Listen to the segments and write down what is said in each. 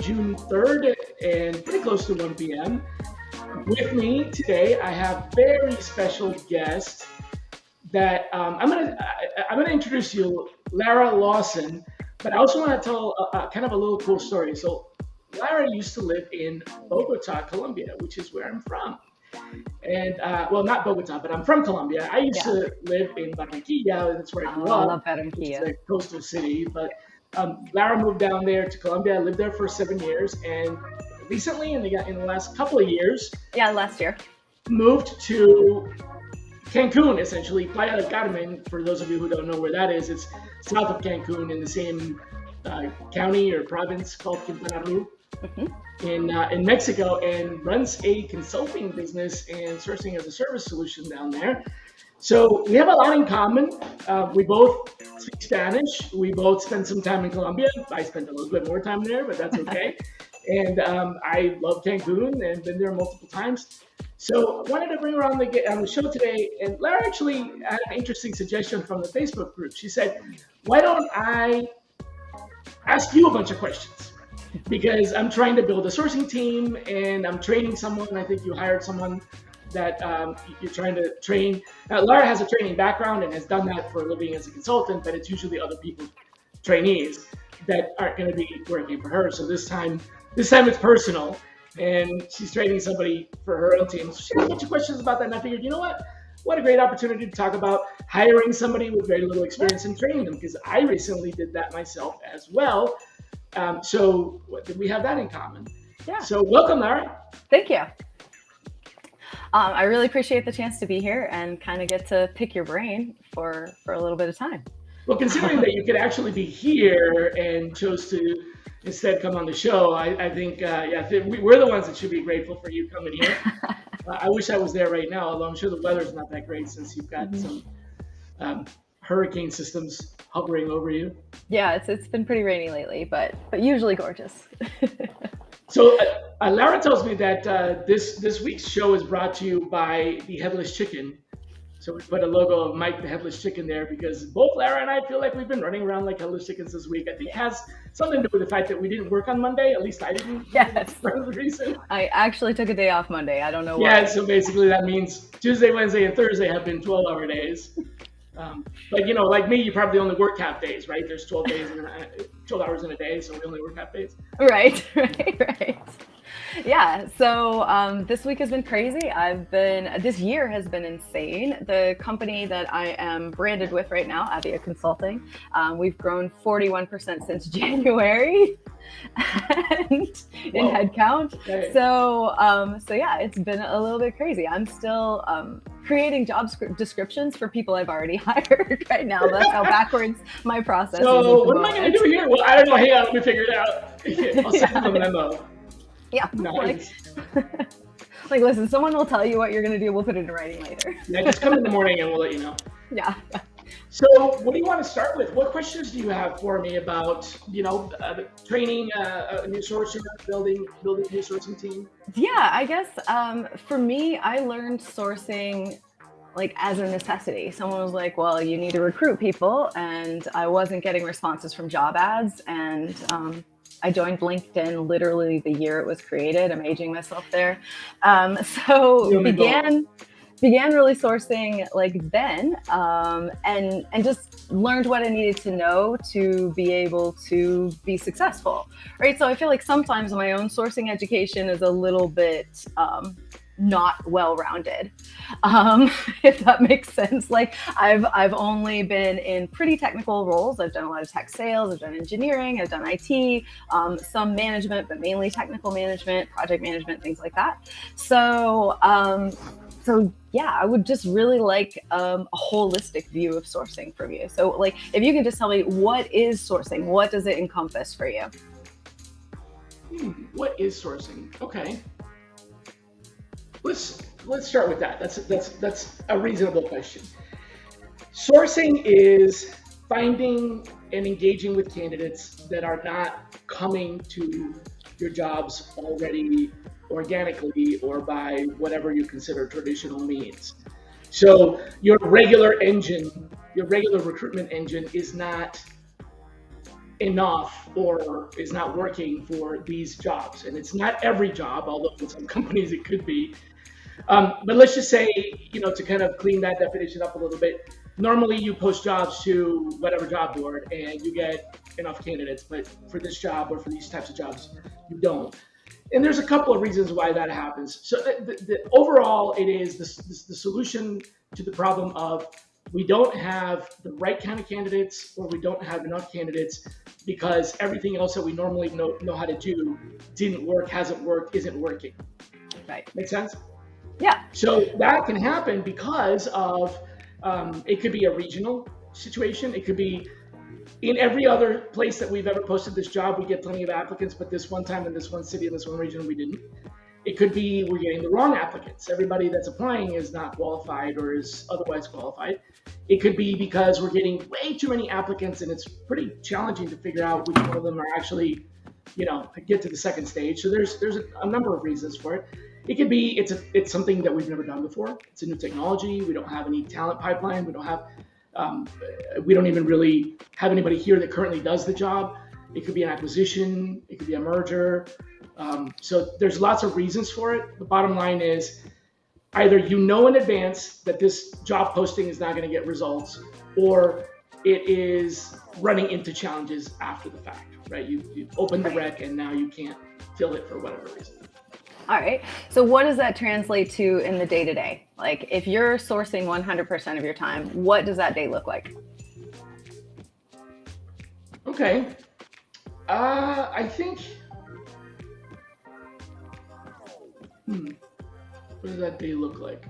June 3rd and pretty close to 1 p.m. With me today, I have very special guest that I'm gonna introduce you, Lara Lawson. But I also want to tell kind of a little cool story. So Lara used to live in Bogota, Colombia, which is where I'm from. And well, not Bogota, but I'm from Colombia. I used Yeah. to live in Barranquilla. That's where I grew Oh, I love up, which is Barranquilla. a coastal city. But Lara moved down there to Colombia. I lived there for 7 years, and recently, in the last couple of years, Yeah, last year. moved to Cancun, essentially Playa del Carmen. For those of you who don't know where that is, it's south of Cancun in the same county or province called Quintana Roo Hmm. in Mexico, and runs a consulting business and sourcing as a service solution down there. So we have a lot in common. We both speak Spanish. We both spent some time in Colombia. I spent a little bit more time there, but that's okay. And I love Cancun and been there multiple times. So I wanted to bring her on the show today. And Lara actually had an interesting suggestion from the Facebook group. She said, "Why don't I ask you a bunch of questions?" Because I'm trying to build a sourcing team and I'm training someone. I think you hired someone that you're trying to train. Lara has a training background and has done that for a living as a consultant, but it's usually other people's trainees that aren't going to be working for her. So this time it's personal, and she's training somebody for her own team. So she had a bunch of questions about that, and I figured, you know what? What a great opportunity to talk about hiring somebody with very little experience and training them, because I recently did that myself as well. So we have that in common. Yeah. So welcome, Lara. Thank you. I really appreciate the chance to be here and kind of get to pick your brain for a little bit of time. Well, considering that you could actually be here and chose to instead come on the show, I think, we're the ones that should be grateful for you coming here. I wish I was there right now, although I'm sure the weather's not that great since you've got Mhm. some hurricane systems hovering over you. Yeah, it's been pretty rainy lately, but usually gorgeous. So Lara tells me that this week's show is brought to you by the Headless Chicken. So we put a logo of Mike the Headless Chicken there because both Lara and I feel like we've been running around like headless chickens this week. I think it has something to do with the fact that we didn't work on Monday. At least I didn't. Yes. For the reason. I actually took a day off Monday. I don't know Yeah, why. so basically that means Tuesday, Wednesday, and Thursday have been 12-hour days. But like me, you probably only work half days, right? There's 12 hours in a day, so we only work half days. Right, right. Yeah, so this week has been crazy. This year has been insane. The company that I am branded with right now, Avia Consulting, we've grown 41% since January and in Whoa. headcount. Okay. So yeah, it's been a little bit crazy. I'm still creating job descriptions for people I've already hired right now. That's how backwards my process is. So what am I going to do here? Well, I don't know. Hang on, let me figure it out. I'll send them a memo. Yeah. Nice. Like, listen, someone will tell you what you're going to do. We'll put it in writing later. Yeah, just come in the morning and we'll let you know. Yeah. So what do you want to start with? What questions do you have for me about, training a new sourcer, building a new sourcing team? Yeah, I guess for me, I learned sourcing like as a necessity. Someone was like, well, you need to recruit people. And I wasn't getting responses from job ads. And I joined LinkedIn literally the year it was created. I'm aging myself there. So began really sourcing like then, and just learned what I needed to know to be able to be successful, right? So I feel like sometimes my own sourcing education is a little bit not well-rounded, if that makes sense. Like I've only been in pretty technical roles. I've done a lot of tech sales, I've done engineering, I've done IT, some management, but mainly technical management, project management, things like that. So yeah, I would just really like a holistic view of sourcing from you. So like, if you can just tell me, what is sourcing? What does it encompass for you? What is sourcing? Okay. Let's start with that. That's a reasonable question. Sourcing is finding and engaging with candidates that are not coming to your jobs already organically or by whatever you consider traditional means. So your regular recruitment engine is not enough or is not working for these jobs. And it's not every job, although in some companies it could be. But let's just say, to kind of clean that definition up a little bit, normally you post jobs to whatever job board and you get enough candidates, but for this job or for these types of jobs, you don't. And there's a couple of reasons why that happens. So overall, it is the solution to the problem of we don't have the right kind of candidates or we don't have enough candidates because everything else that we normally know how to do didn't work, hasn't worked, isn't working. Right. Make sense? Yeah. So that can happen because of, it could be a regional situation. It could be in every other place that we've ever posted this job, we get plenty of applicants, but this one time in this one city, in this one region, we didn't. It could be we're getting the wrong applicants. Everybody that's applying is not qualified or is otherwise qualified. It could be because we're getting way too many applicants and it's pretty challenging to figure out which one of them are actually, get to the second stage. So there's a number of reasons for it. It could be it's something that we've never done before. It's a new technology. We don't have any talent pipeline. We don't even really have anybody here that currently does the job. It could be an acquisition. It could be a merger. So there's lots of reasons for it. The bottom line is either in advance that this job posting is not going to get results, or it is running into challenges after the fact, right? You open the rec and now you can't fill it for whatever reason. All right. So what does that translate to in the day-to-day? Like if you're sourcing 100% of your time, what does that day look like? Okay. I think, what does that day look like?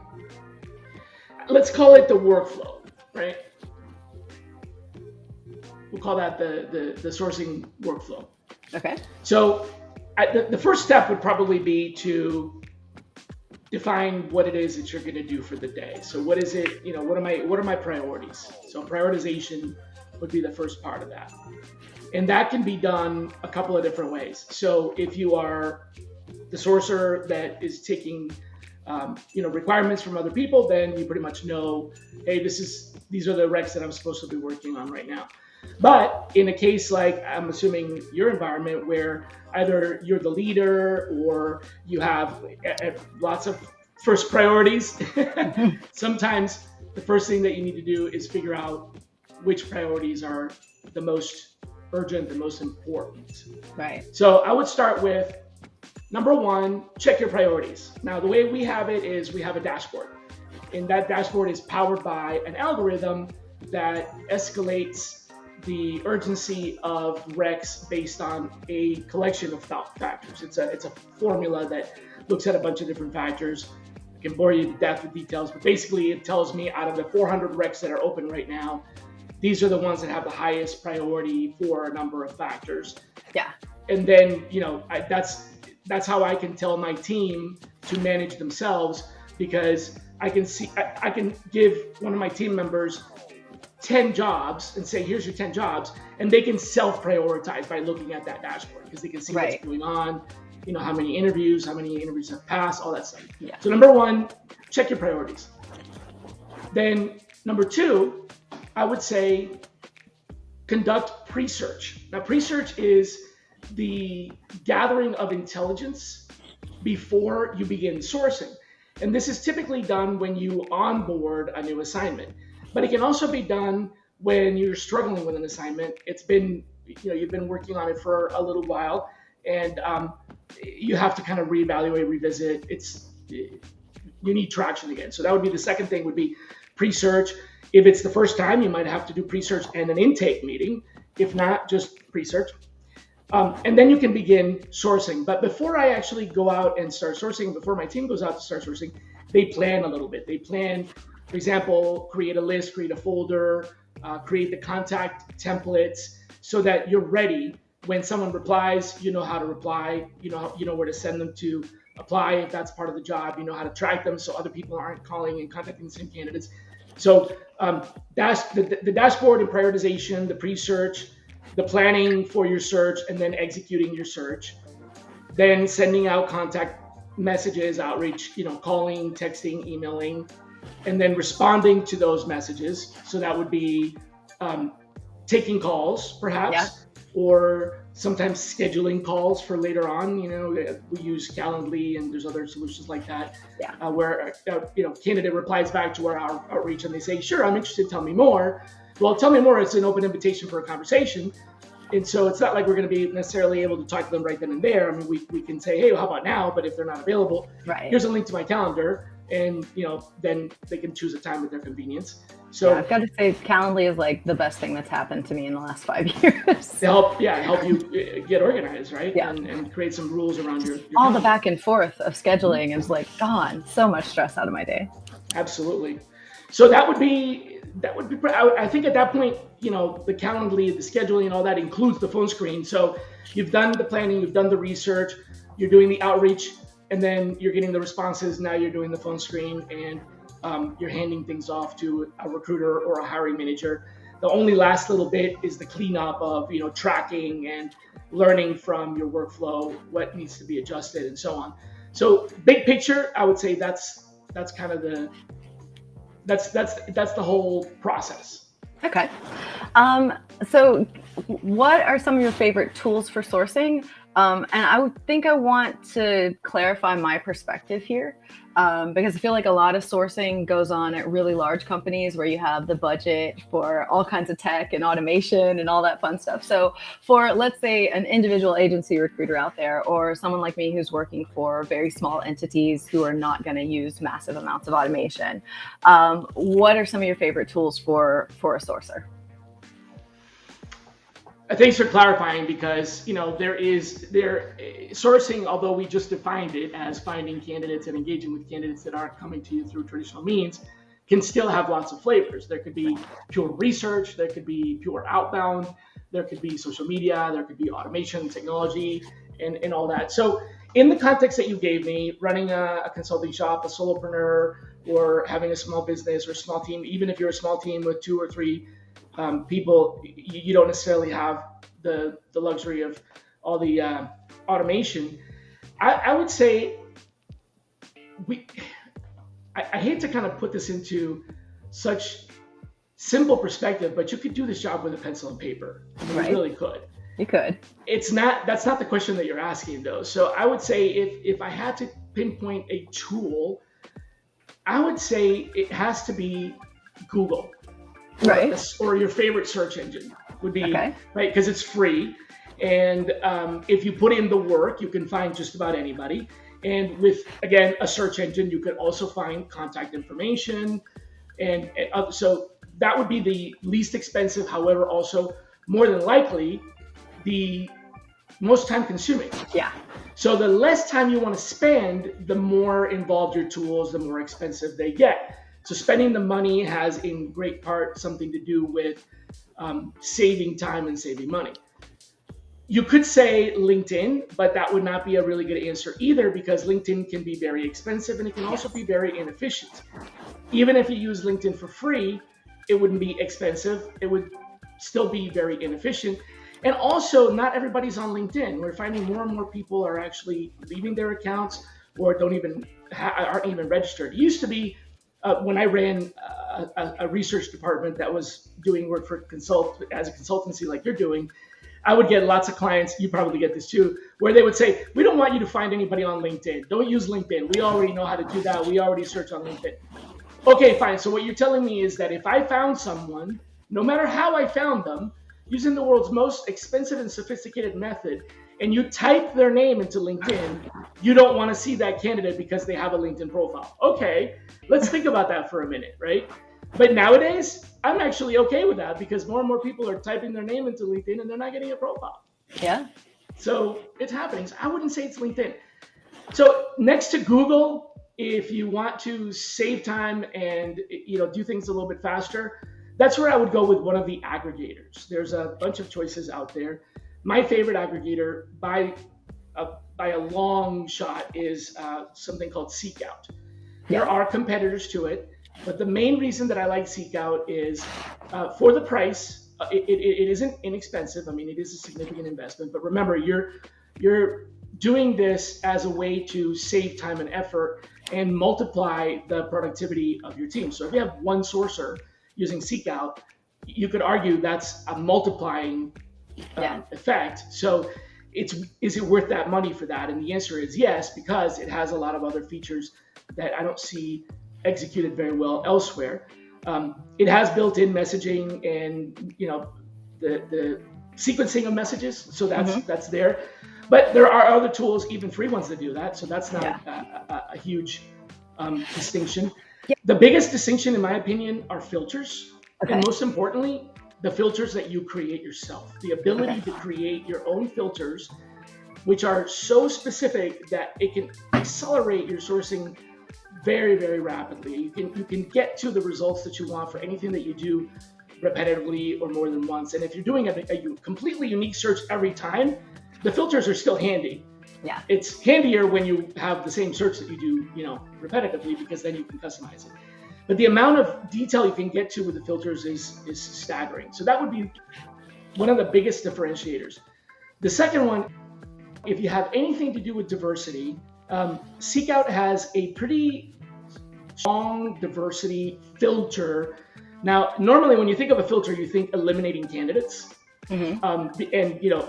Let's call it the workflow, right? We'll call that the sourcing workflow. Okay. So the first step would probably be to define what it is that you're going to do for the day. So what is it, what are my priorities? So prioritization would be the first part of that. And that can be done a couple of different ways. So if you are the sourcer that is taking requirements from other people, then you pretty much know, hey, these are the recs that I'm supposed to be working on right now. But in a case like, I'm assuming your environment where either you're the leader or you have lots of first priorities, sometimes the first thing that you need to do is figure out which priorities are the most urgent, the most important. Right. So I would start with number one, check your priorities. Now, the way we have it is we have a dashboard, and that dashboard is powered by an algorithm that escalates the urgency of recs based on a collection of factors. It's a formula that looks at a bunch of different factors. I can bore you to death with details, but basically it tells me out of the 400 recs that are open right now, these are the ones that have the highest priority for a number of factors. Yeah. And then, that's how I can tell my team to manage themselves, because I can give one of my team members 10 jobs and say, here's your 10 jobs. And they can self-prioritize by looking at that dashboard because they can see what's going on, how many interviews have passed, all that stuff. Yeah. So number one, check your priorities. Then number two, I would say conduct pre-search. Now, pre-search is the gathering of intelligence before you begin sourcing. And this is typically done when you onboard a new assignment. But it can also be done when you're struggling with an assignment. It's been, you've been working on it for a little while, and you have to kind of reevaluate, revisit. You need traction again. So that would be the second thing, would be pre-search. If it's the first time, you might have to do pre-search and an intake meeting. If not, just pre-search. And then you can begin sourcing. But before I actually go out and start sourcing, before my team goes out to start sourcing, they plan a little bit. They plan, for example, create a list, create a folder, create the contact templates so that you're ready. When someone replies, you know how to reply, you know where to send them to apply if that's part of the job, you know how to track them so other people aren't calling and contacting the same candidates. So that's the dashboard and prioritization, the pre-search, the planning for your search, and then executing your search, then sending out contact messages, outreach, calling, texting, emailing, and then responding to those messages. So that would be taking calls, perhaps, or sometimes scheduling calls for later on. We use Calendly, and there's other solutions like that, Yeah. where candidate replies back to our outreach and they say, "Sure, I'm interested. Tell me more." Well, tell me more. It's an open invitation for a conversation. And so it's not like we're going to be necessarily able to talk to them right then and there. I mean, we can say, "Hey, how about now?" But if they're not available, Right. here's a link to my calendar, and then they can choose a time at their convenience. So yeah, I've got to say, Calendly is like the best thing that's happened to me in the last 5 years. to help you get organized, right? Yeah. And create some rules around your All calendar. the back and forth of scheduling is like gone. So much stress out of my day. Absolutely. So that would be. I think at that point, the Calendly, the scheduling, and all that includes the phone screen. So you've done the planning, you've done the research, you're doing the outreach, and then you're getting the responses. Now you're doing the phone screen, and you're handing things off to a recruiter or a hiring manager. The only last little bit is the cleanup of tracking and learning from your workflow what needs to be adjusted and so on. So big picture, I would say that's kind of that's the whole process. Okay. So what are some of your favorite tools for sourcing? And I want to clarify my perspective here, because I feel like a lot of sourcing goes on at really large companies where you have the budget for all kinds of tech and automation and all that fun stuff. So for, let's say, an individual agency recruiter out there, or someone like me who's working for very small entities who are not going to use massive amounts of automation, what are some of your favorite tools for a sourcer? Thanks for clarifying, because sourcing, although we just defined it as finding candidates and engaging with candidates that aren't coming to you through traditional means, can still have lots of flavors. There could be pure research, there could be pure outbound, there could be social media, there could be automation, technology, and all that. So in the context that you gave me, running a consulting shop, a solopreneur, or having a small business or small team, even if you're a small team with 2 or 3 people, you don't necessarily have the luxury of all the automation. I would say I hate to kind of put this into such simple perspective, but you could do this job with a pencil and paper. Right. You really could. You could. That's not the question that you're asking, though. So I would say if I had to pinpoint a tool, I would say it has to be Google. Right. Or your favorite search engine would be, okay. Right? Because it's free. And if you put in the work, you can find just about anybody. And with, again, a search engine, you could also find contact information. And so that would be the least expensive, however, also more than likely the most time consuming. Yeah. So the less time you want to spend, the more involved your tools, the more expensive they get. So spending the money has in great part something to do with saving time and saving money. You could say LinkedIn, but that would not be a really good answer either, because LinkedIn can be very expensive and it can also be very inefficient. Even if you use LinkedIn for free, it wouldn't be expensive. It would still be very inefficient. And also, not everybody's on LinkedIn. We're finding more and more people are actually leaving their accounts or aren't even registered. It used to be when I ran a research department that was doing work for as a consultancy like you're doing, I would get lots of clients, you probably get this too, where they would say, "We don't want you to find anybody on LinkedIn. Don't use LinkedIn. We already know how to do that. We already search on LinkedIn." Okay, fine. So what you're telling me is that if I found someone, no matter how I found them, using the world's most expensive and sophisticated method, and you type their name into LinkedIn, you don't want to see that candidate because they have a LinkedIn profile. Okay, let's think about that for a minute, right? But nowadays, I'm actually okay with that because more and more people are typing their name into LinkedIn and they're not getting a profile. Yeah. So it's happening. So I wouldn't say it's LinkedIn. So next to Google, if you want to save time and do things a little bit faster, that's where I would go with one of the aggregators. There's a bunch of choices out there. My favorite aggregator by a long shot is something called Seekout. There are competitors to it, but the main reason that I like Seekout is for the price. It isn't inexpensive. I mean, it is a significant investment, but remember, you're doing this as a way to save time and effort and multiply the productivity of your team. So if you have one sourcer using Seekout, you could argue that's a multiplying effect. So is it worth that money for that? And the answer is yes, because it has a lot of other features that I don't see executed very well elsewhere. It has built-in messaging and the sequencing of messages, so that's there. But there are other tools, even free ones, that do that. So that's not a huge distinction. Yeah. The biggest distinction, in my opinion, are filters, Okay. and most importantly, the filters that you create yourself. The ability to create your own filters, which are so specific that it can accelerate your sourcing very, very rapidly. You can get to the results that you want for anything that you do repetitively or more than once. And if you're doing a completely unique search every time, the filters are still handy. Yeah. It's handier when you have the same search that you do, repetitively, because then you can customize it. But the amount of detail you can get to with the filters is staggering. So that would be one of the biggest differentiators. The second one, if you have anything to do with diversity, Seekout has a pretty strong diversity filter. Now, normally when you think of a filter, you think eliminating candidates. And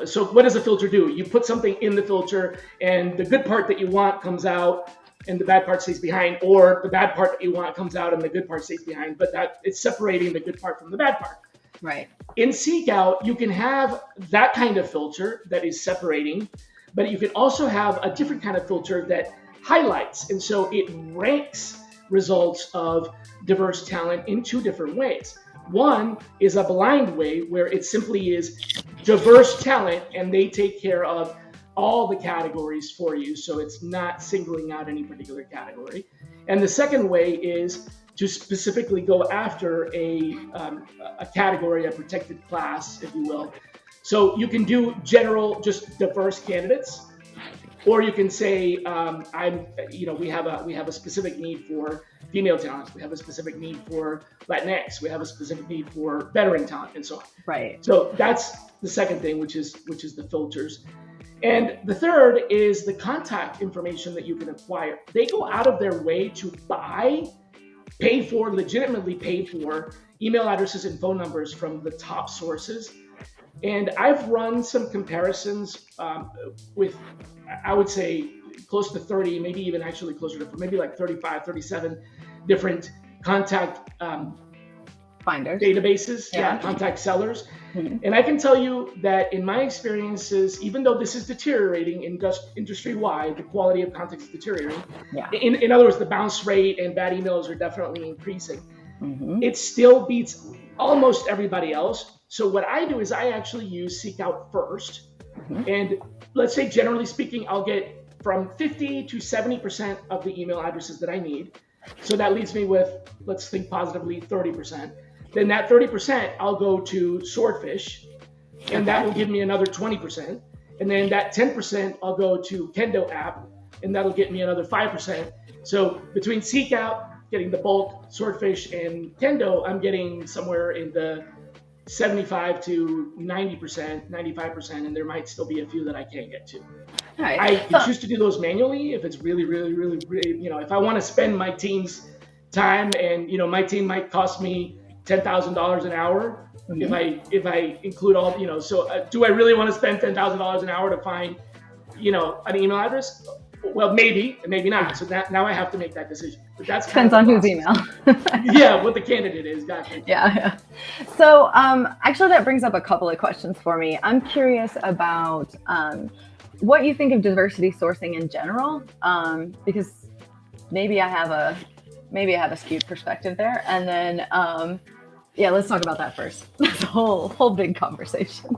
so what does a filter do? You put something in the filter, and the good part that you want comes out, and the bad part stays behind, or the bad part that you want comes out, and the good part stays behind. But that it's separating the good part from the bad part. Right. In Seekout, you can have that kind of filter that is separating, but you can also have a different kind of filter that highlights, and so it ranks results of diverse talent in two different ways. One is a blind way, where it simply is diverse talent and they take care of all the categories for you. So it's not singling out any particular category. And the second way is to specifically go after a category, a protected class, if you will. So you can do general, just diverse candidates, or you can say, we have a specific need for female talent. We have a specific need for Latinx. We have a specific need for veteran talent, and so on. Right. So that's the second thing, which is the filters. And the third is the contact information that you can acquire. They go out of their way to legitimately pay for email addresses and phone numbers from the top sources. And I've run some comparisons with, I would say, close to 30, maybe even actually closer to maybe like 35, 37 different contact finders, databases, contact sellers. Mm-hmm. And I can tell you that in my experiences, even though this is deteriorating industry-wide, the quality of contact is deteriorating. Yeah. In other words, the bounce rate and bad emails are definitely increasing. Mm-hmm. It still beats almost everybody else. So what I do is I actually use Seekout first. Mm-hmm. And let's say, generally speaking, I'll get from 50 to 70% of the email addresses that I need. So that leaves me with, let's think positively, 30%. Then that 30%, I'll go to Swordfish, and that will give me another 20%. And then that 10%, I'll go to Kendo app, and that'll get me another 5%. So between Seekout, getting the bulk, Swordfish, and Kendo, I'm getting somewhere in the 75 to 90%, 95%, and there might still be a few that I can't get to. Right. I can choose to do those manually if it's really, really, really, if I want to spend my team's time, and my team might cost me $10,000 an hour. Mm-hmm. If I include all, so do I really want to spend $10,000 an hour to find, an email address? Well, maybe, and maybe not. So now I have to make that decision. But that's depends on whose email. Yeah, what the candidate is. Gotcha. Yeah. So actually, that brings up a couple of questions for me. I'm curious about what you think of diversity sourcing in general, because maybe I have a skewed perspective there, and then let's talk about that first. That's a whole big conversation.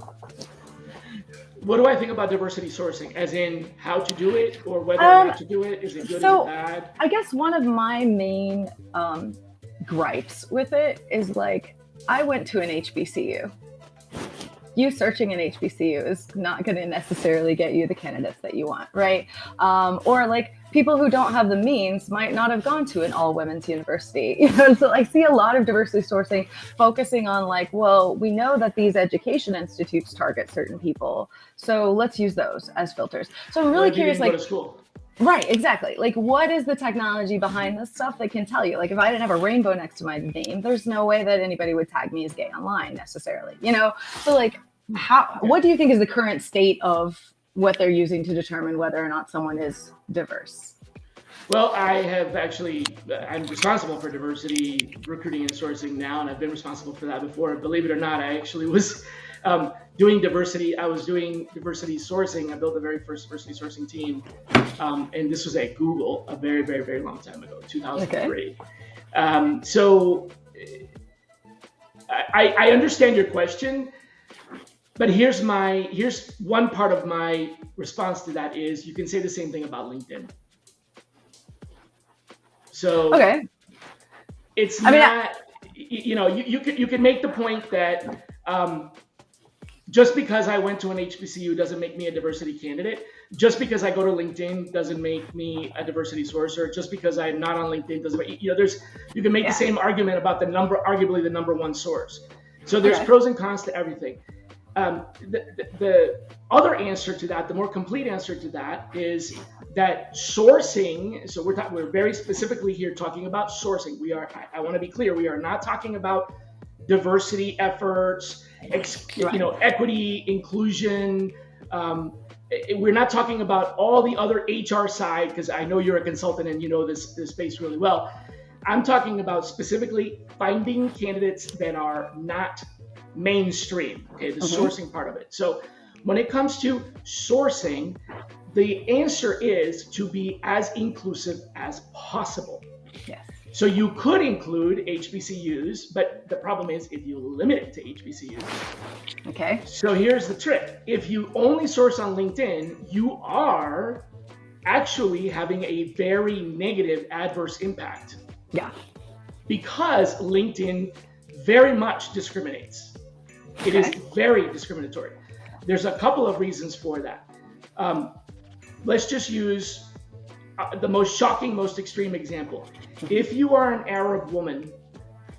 What do I think about diversity sourcing? As in how to do it, or whether or not to do it? Is it good, or bad? I guess one of my main gripes with it is, like, I went to an HBCU. You searching an HBCU is not going to necessarily get you the candidates that you want, right? Or like people who don't have the means might not have gone to an all-women's university. So I see a lot of diversity sourcing focusing on, like, well, we know that these education institutes target certain people, so let's use those as filters. So I'm really curious, like, go to school. Right, exactly. Like, what is the technology behind this stuff that can tell you? Like, if I didn't have a rainbow next to my name, there's no way that anybody would tag me as gay online necessarily, So, like, What do you think is the current state of what they're using to determine whether or not someone is diverse? Well, I'm responsible for diversity recruiting and sourcing now, and I've been responsible for that before. Believe it or not, I actually was doing diversity. I was doing diversity sourcing. I built the very first diversity sourcing team, and this was at Google a very, very, very long time ago, 2003. Okay. So I understand your question, but here's one part of my response to that is you can say the same thing about LinkedIn. So it's you can make the point that just because I went to an HBCU doesn't make me a diversity candidate. Just because I go to LinkedIn doesn't make me a diversity sourcer. Just because I'm not on LinkedIn doesn't make, you can make the same argument about arguably the number one source. So there's pros and cons to everything. The other answer to that, the more complete answer to that, is that sourcing. So we're very specifically here talking about sourcing. I want to be clear. We are not talking about diversity efforts, equity, inclusion. We're not talking about all the other HR side, because I know you're a consultant and you know this space really well. I'm talking about specifically finding candidates that are not mainstream, the sourcing part of it. So when it comes to sourcing, the answer is to be as inclusive as possible. Yes. So you could include HBCUs, but the problem is if you limit it to HBCUs. Okay. So here's the trick. If you only source on LinkedIn, you are actually having a very negative adverse impact. Yeah. Because LinkedIn very much discriminates. It is very discriminatory. There's a couple of reasons for that. Let's just use the most shocking, most extreme example. If you are an Arab woman,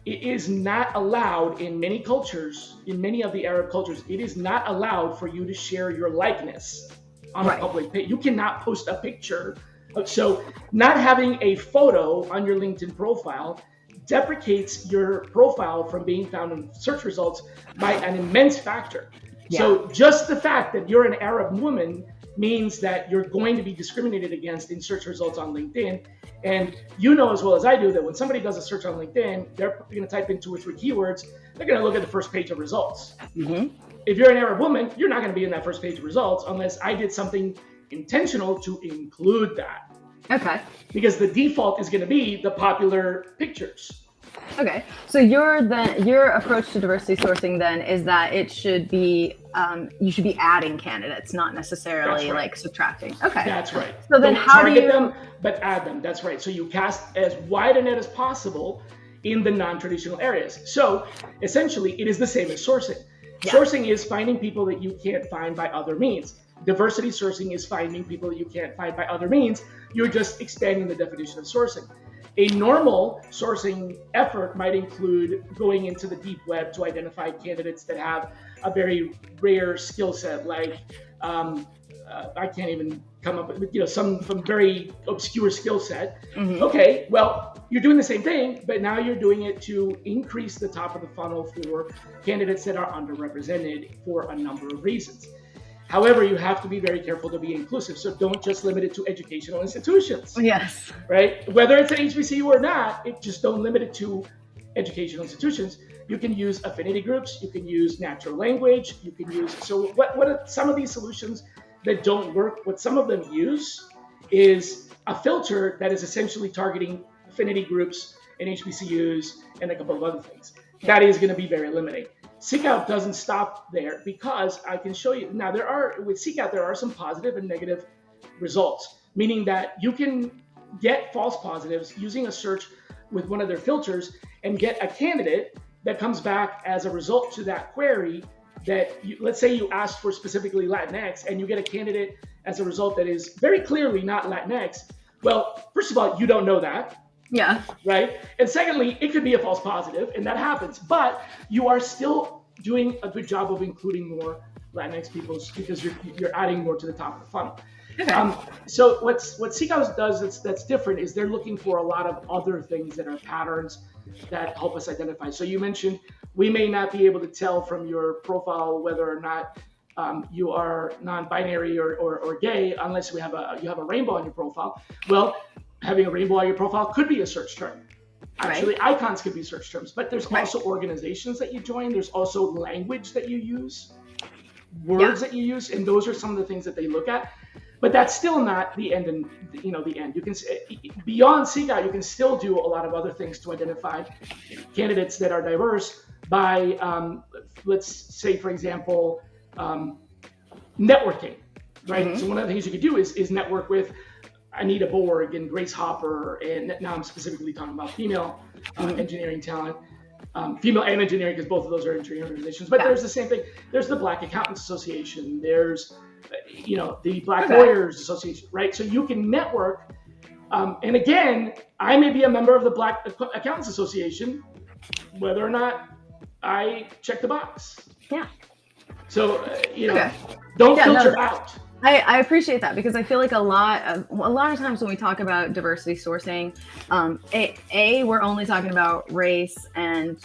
it is not allowed in many cultures, in many of the Arab cultures, it is not allowed for you to share your likeness on a public page. You cannot post a picture. So not having a photo on your LinkedIn profile deprecates your profile from being found in search results by an immense factor. Yeah. So just the fact that you're an Arab woman means that you're going to be discriminated against in search results on LinkedIn. And you know as well as I do that when somebody does a search on LinkedIn, they're going to type in 2 or 3 keywords. They're going to look at the first page of results. Mm-hmm. If you're an Arab woman, you're not going to be in that first page of results unless I did something intentional to include that. Okay. Because the default is going to be the popular pictures. Okay. So your approach to diversity sourcing then is that it should be you should be adding candidates, not necessarily like subtracting. Okay. That's right. So then how do you target them, but add them? That's right. So you cast as wide a net as possible in the non-traditional areas. So essentially, it is the same as sourcing. Yeah. Sourcing is finding people that you can't find by other means. Diversity sourcing is finding people that you can't find by other means. You're just expanding the definition of sourcing. A normal sourcing effort might include going into the deep web to identify candidates that have a very rare skill set, like I can't even come up with some very obscure skill set. Mm-hmm. Okay, well, you're doing the same thing, but now you're doing it to increase the top of the funnel for candidates that are underrepresented for a number of reasons. However, you have to be very careful to be inclusive. So don't just limit it to educational institutions. Yes. Right? Whether it's an HBCU or not, just don't limit it to educational institutions. You can use affinity groups. You can use natural language. You can use, so what are some of these solutions that don't work? What some of them use is a filter that is essentially targeting affinity groups and HBCUs and a couple of other things. That is going to be very limiting. Seek Out doesn't stop there because I can show you. Now, with Seek Out, there are some positive and negative results, meaning that you can get false positives using a search with one of their filters and get a candidate that comes back as a result to that query that, let's say you asked for specifically Latinx and you get a candidate as a result that is very clearly not Latinx. Well, first of all, you don't know that. Yeah. Right. And secondly, it could be a false positive, and that happens. But you are still doing a good job of including more Latinx people because you're adding more to the top of the funnel. Okay. So what Seek Out does that's different is they're looking for a lot of other things that are patterns that help us identify. So you mentioned we may not be able to tell from your profile whether or not you are non-binary or gay unless you have a rainbow on your profile. Well, having a rainbow on your profile could be a search term. Actually, Right. icons could be search terms, but there's Right. also organizations that you join. There's also language that you use, Yeah. words that you use, and those are some of the things that they look at. But that's still not the end. And the end. You can beyond Seek Out, you can still do a lot of other things to identify candidates that are diverse by, let's say, for example, networking, right? So one of the things you could do is network with Anita Borg and Grace Hopper, and now I'm specifically talking about female engineering talent, female and engineering, because both of those are engineering organizations. But there's the same thing. There's the Black Accountants Association. There's, the Black Lawyers Association, right? So you can network. And again, I may be a member of the Black Accountants Association, whether or not I check the box. Yeah. So, don't filter out. I appreciate that, because I feel like a lot of times when we talk about diversity sourcing, we're only talking about race and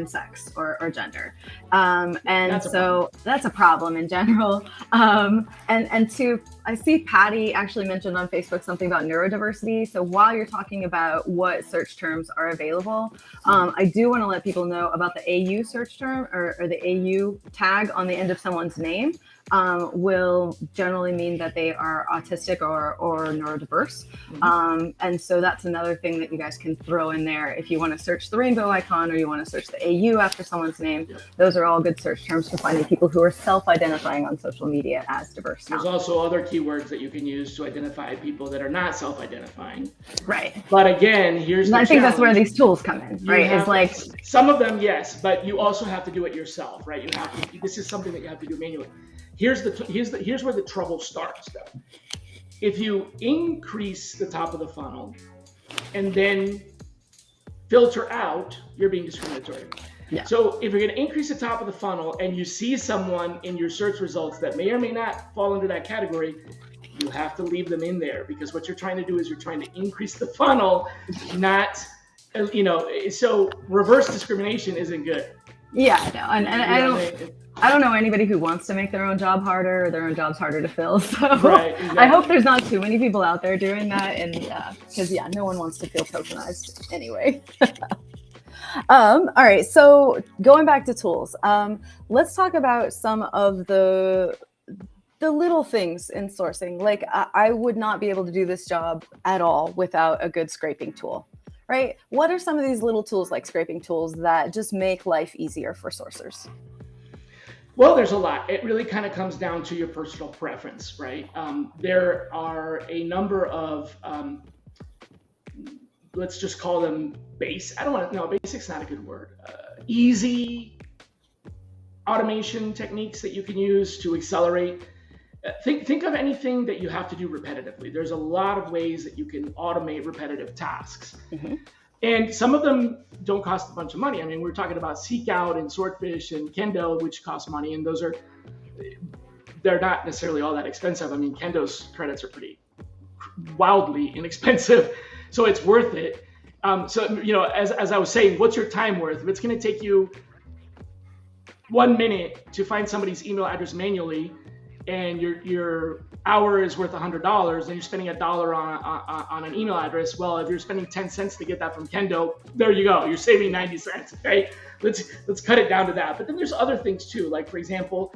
sex or gender, and that's a problem in general. And two, I see Patty actually mentioned on Facebook something about neurodiversity. So while you're talking about what search terms are available, I do want to let people know about the AU search term or the AU tag on the end of someone's name. Will generally mean that they are autistic or neurodiverse. And so that's another thing that you guys can throw in there. If you want to search the rainbow icon or you want to search the AU after someone's name, those are all good search terms for finding people who are self-identifying on social media as diverse. There's also other keywords that you can use to identify people that are not self-identifying. Right. But again, here's the I think that's where challenge. these tools come in, right? It's like some of them, yes, but you also have to do it yourself, right? This is something that you have to do manually. Here's where the trouble starts, though. If you increase the top of the funnel and then filter out, you're being discriminatory. Yeah. So if you're going to increase the top of the funnel and you see someone in your search results that may or may not fall into that category, you have to leave them in there, because what you're trying to do is you're trying to increase the funnel, not, so reverse discrimination isn't good. Yeah, no, and I don't know anybody who wants to make their own job harder or their own jobs harder to fill. So right, exactly. I hope there's not too many people out there doing that, and because no one wants to feel tokenized anyway. All right, so going back to tools, let's talk about some of the little things in sourcing. Like I would not be able to do this job at all without a good scraping tool. Right? What are some of these little tools, like scraping tools, that just make life easier for sourcers? Well, there's a lot. It really kind of comes down to your personal preference, right? There are a number of, let's just call them basic's not a good word. Easy automation techniques that you can use to accelerate. Think of anything that you have to do repetitively. There's a lot of ways that you can automate repetitive tasks. And some of them don't cost a bunch of money. I mean, we're talking about Seek Out and Swordfish and Kendo, which cost money, and they're not necessarily all that expensive. I mean, Kendo's credits are pretty wildly inexpensive, so it's worth it. As I was saying, what's your time worth? If it's going to take you 1 minute to find somebody's email address manually, and your hour is worth $100, and you're spending $1 on an email address. Well, if you're spending 10 cents to get that from Kendo, there you go. You're saving 90 cents. Okay, let's cut it down to that. But then there's other things too. Like, for example,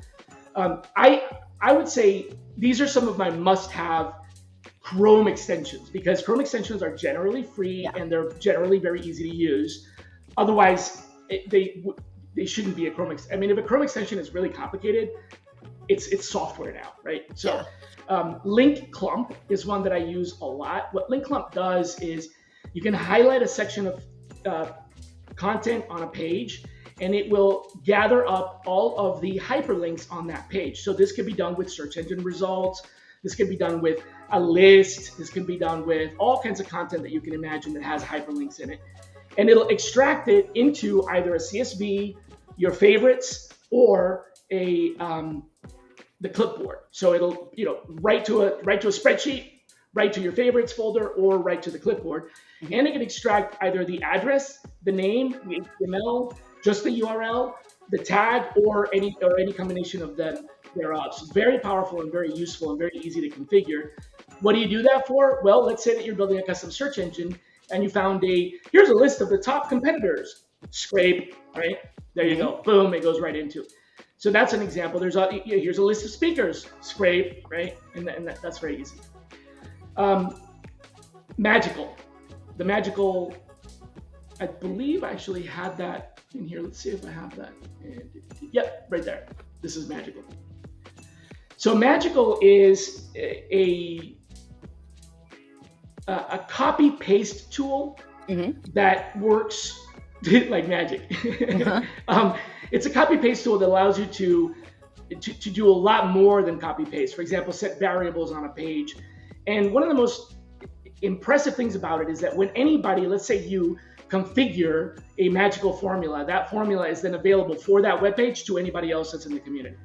I would say these are some of my must-have Chrome extensions, because Chrome extensions are generally free and they're generally very easy to use. Otherwise, they shouldn't be a Chrome extension. I mean, if a Chrome extension is really complicated, it's software now, right? So Link Clump is one that I use a lot. What Link Clump does is you can highlight a section of content on a page, and it will gather up all of the hyperlinks on that page. So this can be done with search engine results. This can be done with a list. This can be done with all kinds of content that you can imagine that has hyperlinks in it. And it'll extract it into either a CSV, your favorites, or the clipboard. So it'll write to a spreadsheet, write to your favorites folder, or write to the clipboard. And it can extract either the address, the name, the HTML, just the URL, the tag, or any combination of them thereof. So it's very powerful and very useful and very easy to configure. What do you do that for? Well, let's say that you're building a custom search engine and you found here's a list of the top competitors. Scrape, right? There you go. Boom, it goes right into it. So that's an example. Here's a list of speakers. Scrape, right? And that's very easy. Magical. The Magical, I believe I actually had that in here. Let's see if I have that. Yep, right there. This is Magical. So Magical is a copy paste tool that works like magic. It's a copy paste tool that allows you to do a lot more than copy paste. For example, set variables on a page. And one of the most impressive things about it is that when anybody, let's say you configure a magical formula, that formula is then available for that web page to anybody else that's in the community.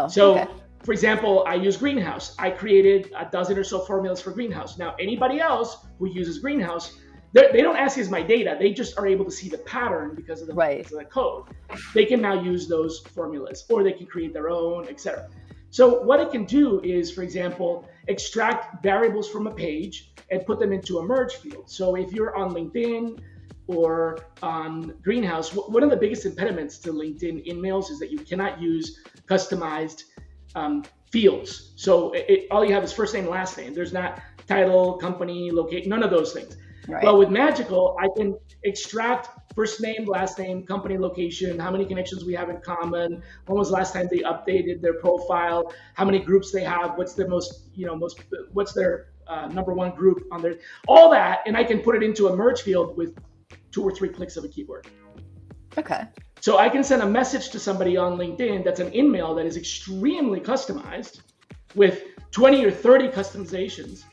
So, for example, I use Greenhouse. I created a dozen or so formulas for Greenhouse. Now, anybody else who uses Greenhouse, they don't access my data. They just are able to see the pattern because of the code. They can now use those formulas, or they can create their own, etc. So what it can do is, for example, extract variables from a page and put them into a merge field. So if you're on LinkedIn or on Greenhouse, one of the biggest impediments to LinkedIn InMails is that you cannot use customized fields. So all you have is first name, last name. There's not title, company, location, none of those things. Right. Well, with Magical, I can extract first name, last name, company, location, how many connections we have in common, when was the last time they updated their profile, how many groups they have, what's their what's their number one group on there, all that, and I can put it into a merge field with 2 or 3 clicks of a keyboard. Okay. So I can send a message to somebody on LinkedIn that's an InMail that is extremely customized with 20 or 30 customizations.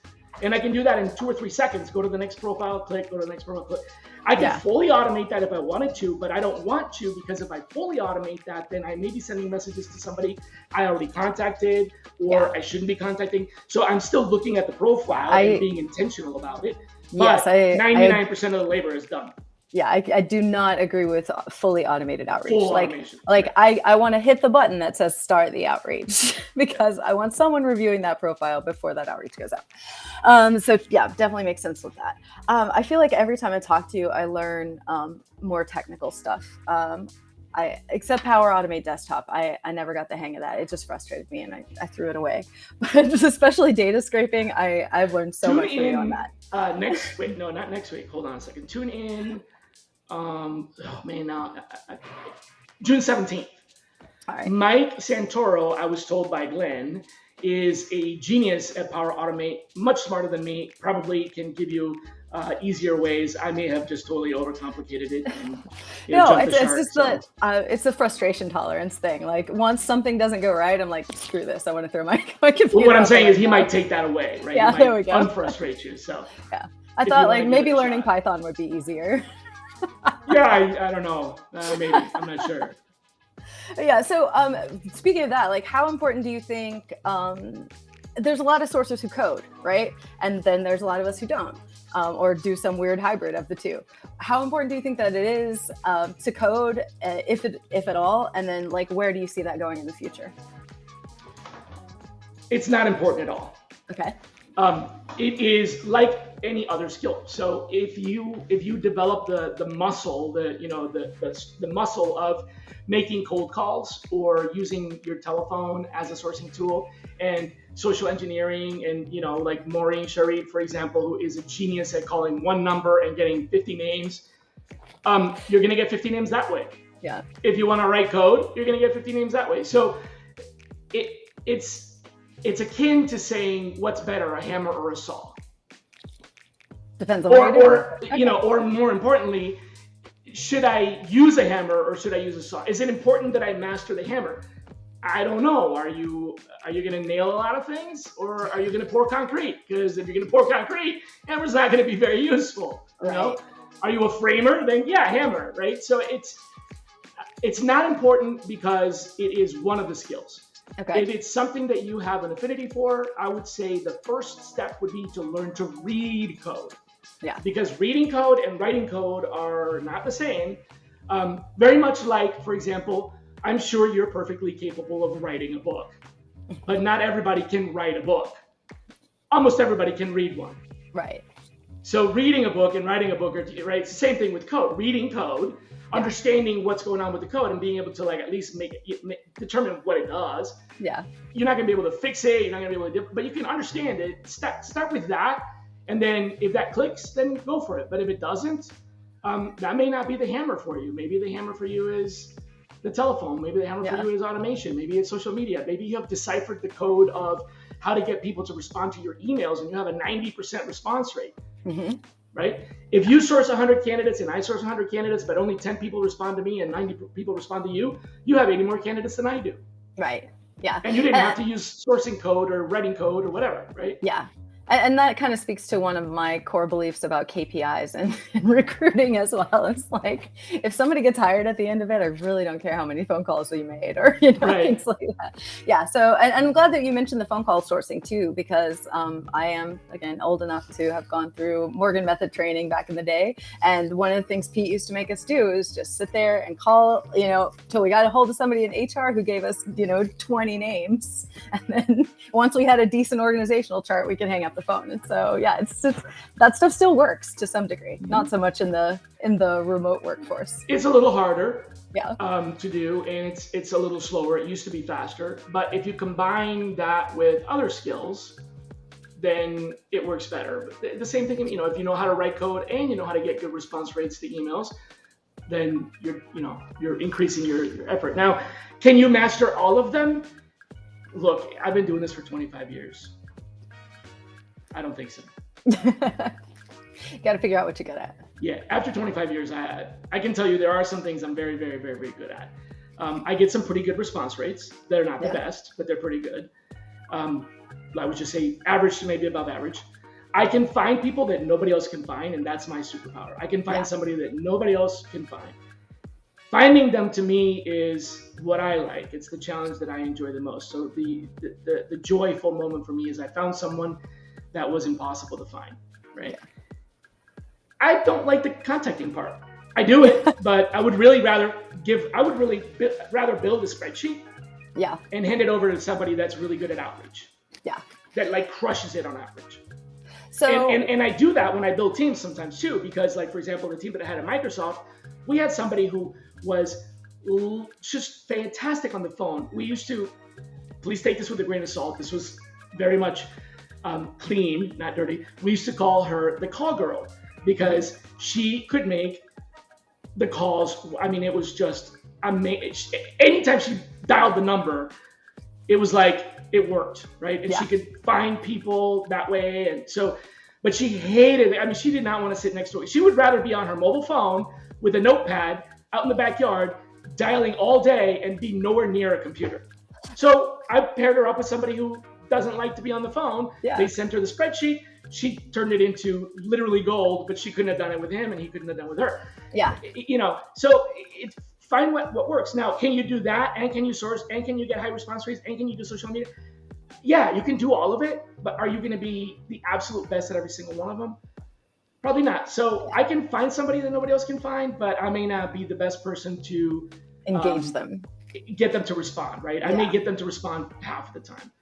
And I can do that in 2 or 3 seconds. Go to the next profile, click, go to the next profile, click. I can fully automate that if I wanted to, but I don't want to, because if I fully automate that, then I may be sending messages to somebody I already contacted or I shouldn't be contacting. So I'm still looking at the profile and being intentional about it. But 99% of the labor is done. Yeah, I do not agree with fully automated outreach. Automation. I want to hit the button that says start the outreach because I want someone reviewing that profile before that outreach goes out. So yeah, definitely makes sense with that. I feel like every time I talk to you, I learn more technical stuff. Except Power Automate Desktop, I never got the hang of that. It just frustrated me and I threw it away. But just especially data scraping, I've learned so much from you on that. Not next week. Hold on a second. Tune in. June 17th. All right. Mike Santoro, I was told by Glenn, is a genius at Power Automate, much smarter than me, probably can give you easier ways. I may have just totally overcomplicated it. And, it's the frustration tolerance thing. Like once something doesn't go right, I'm like, screw this. I want to throw my computer. Well, what I'm saying is he might take that away, right? Yeah, there we go. Unfrustrate you. So yeah, I thought like maybe learning Python would be easier. Yeah, I don't know. Maybe I'm not sure. Yeah. So speaking of that, like how important do you think? There's a lot of sources who code, right? And then there's a lot of us who don't. Or do some weird hybrid of the two. How important do you think that it is to code, if at all? And then, like, where do you see that going in the future? It's not important at all. Okay. It is like any other skill. So if you develop the muscle, the muscle of making cold calls or using your telephone as a sourcing tool and social engineering and, like Maureen Sharif, for example, who is a genius at calling one number and getting 50 names, you're going to get 50 names that way. Yeah. If you want to write code, you're going to get 50 names that way. So it's akin to saying what's better, a hammer or a saw. Depends on what you're doing. Or more importantly, should I use a hammer or should I use a saw? Is it important that I master the hammer? I don't know. Are you going to nail a lot of things, or are you going to pour concrete? Because if you're going to pour concrete, hammer's not going to be very useful. You know? Are you a framer? Then yeah, hammer, right? So it's not important because it is one of the skills. Okay. If it's something that you have an affinity for, I would say the first step would be to learn to read code. Yeah. Because reading code and writing code are not the same. Very much like, for example, I'm sure you're perfectly capable of writing a book, but not everybody can write a book. Almost everybody can read one. Right. So reading a book and writing a book are right. It's the same thing with code. Reading code, understanding what's going on with the code, and being able to like at least determine what it does. Yeah. You're not gonna be able to fix it. You're not gonna be able to, but you can understand it. Start with that, and then if that clicks, then go for it. But if it doesn't, that may not be the hammer for you. Maybe the hammer for you is the telephone. Maybe the hammer for you is automation. Maybe it's social media. Maybe you have deciphered the code of how to get people to respond to your emails, and you have a 90% response rate. Mm-hmm. Right? If you source 100 candidates and I source 100 candidates, but only 10 people respond to me and 90 people respond to you, you have 80 more candidates than I do. Right. Yeah. And you didn't have to use sourcing code or writing code or whatever, right? Yeah. And that kind of speaks to one of my core beliefs about KPIs and recruiting as well. It's like, if somebody gets hired at the end of it, I really don't care how many phone calls we made or, things like that. Yeah. So, and I'm glad that you mentioned the phone call sourcing too, because I am, again, old enough to have gone through Morgan method training back in the day. And one of the things Pete used to make us do is just sit there and call, till we got a hold of somebody in HR who gave us, 20 names. And then once we had a decent organizational chart, we could hang up the phone. And so it's that stuff still works to some degree, not so much in the remote workforce. It's a little harder to do, and it's a little slower. It used to be faster, but if you combine that with other skills, then it works better. But the same thing, if you know how to write code and you know how to get good response rates to emails, then you're increasing your effort. Now, can you master all of them? Look, I've been doing this for 25 years. I don't think so. You got to figure out what you're good at. Yeah, after 25 years, I can tell you there are some things I'm very, very, very, very good at. I get some pretty good response rates. They're not the best, but they're pretty good. I would just say average to maybe above average. I can find people that nobody else can find, and that's my superpower. I can find somebody that nobody else can find. Finding them to me is what I like. It's the challenge that I enjoy the most. So the joyful moment for me is I found someone that was impossible to find, right? Yeah. I don't like the contacting part. I do it, but I would really rather build a spreadsheet and hand it over to somebody that's really good at outreach. Yeah. That like crushes it on outreach. So and I do that when I build teams sometimes too, because like, for example, the team that I had at Microsoft, we had somebody who was just fantastic on the phone. We used to, please take this with a grain of salt. This was very much clean, not dirty. We used to call her the call girl because she could make the calls. I mean, it was just amazing. Anytime she dialed the number, it was like it worked, right? And she could find people that way. And so, but she hated it. I mean, she did not want to sit next to it. She would rather be on her mobile phone with a notepad out in the backyard, dialing all day and be nowhere near a computer. So I paired her up with somebody who doesn't like to be on the phone. Yeah. They sent her the spreadsheet. She turned it into literally gold, but she couldn't have done it with him and he couldn't have done it with her. Yeah. So find what works. Now, can you do that? And can you source? And can you get high response rates? And can you do social media? Yeah, you can do all of it, but are you going to be the absolute best at every single one of them? Probably not. So I can find somebody that nobody else can find, but I may not be the best person to engage them, get them to respond, right? I may get them to respond half the time.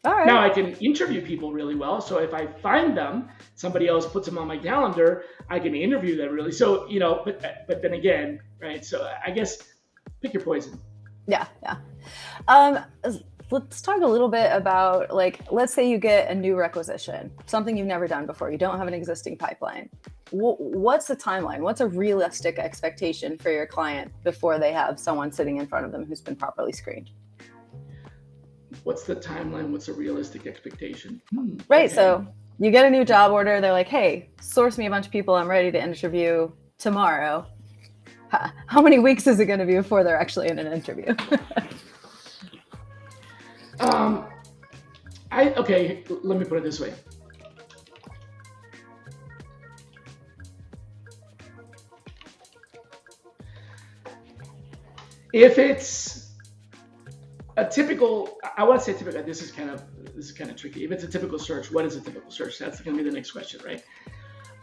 All right. Now I can interview people really well. So if I find them, somebody else puts them on my calendar, I can interview them really. So, but then again, right? So I guess pick your poison. Yeah. Let's talk a little bit about, like, let's say you get a new requisition, something you've never done before. You don't have an existing pipeline. What's the timeline? What's a realistic expectation for your client before they have someone sitting in front of them who's been properly screened? What's the timeline? What's a realistic expectation? Right. Okay. So you get a new job order. They're like, hey, source me a bunch of people. I'm ready to interview tomorrow. How many weeks is it going to be before they're actually in an interview? Let me put it this way. If it's a typical, I want to say typical, this is kind of tricky. If it's a typical search, what is a typical search? That's going to be the next question, right?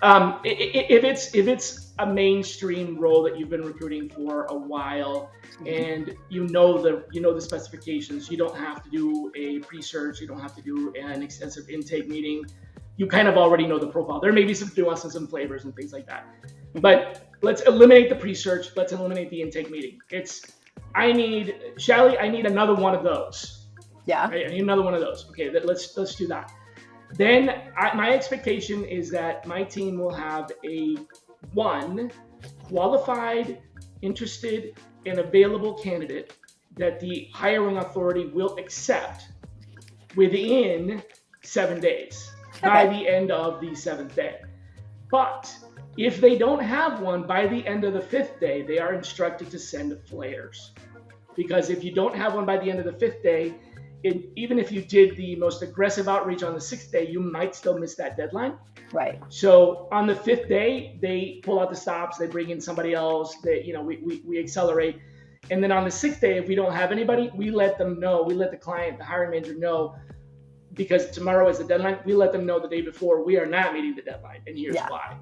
If it's a mainstream role that you've been recruiting for a while, and you know the specifications, you don't have to do a pre-search, you don't have to do an extensive intake meeting. You kind of already know the profile. There may be some nuances and flavors and things like that, but let's eliminate the pre-search. Let's eliminate the intake meeting. Shally, I need another one of those. Yeah. Right? I need another one of those. Okay, let's do that. Then my expectation is that my team will have a one qualified, interested, and available candidate that the hiring authority will accept within 7 days, by the end of the 7th day. But if they don't have one by the end of the 5th day, they are instructed to send flares. Because if you don't have one by the end of the 5th day, even if you did the most aggressive outreach on the 6th day, you might still miss that deadline. Right. So on the 5th day, they pull out the stops, they bring in somebody else, we accelerate. And then on the 6th day, if we don't have anybody, we let them know, we let the client, the hiring manager know, because tomorrow is the deadline, we let them know the day before we are not meeting the deadline, and here's why.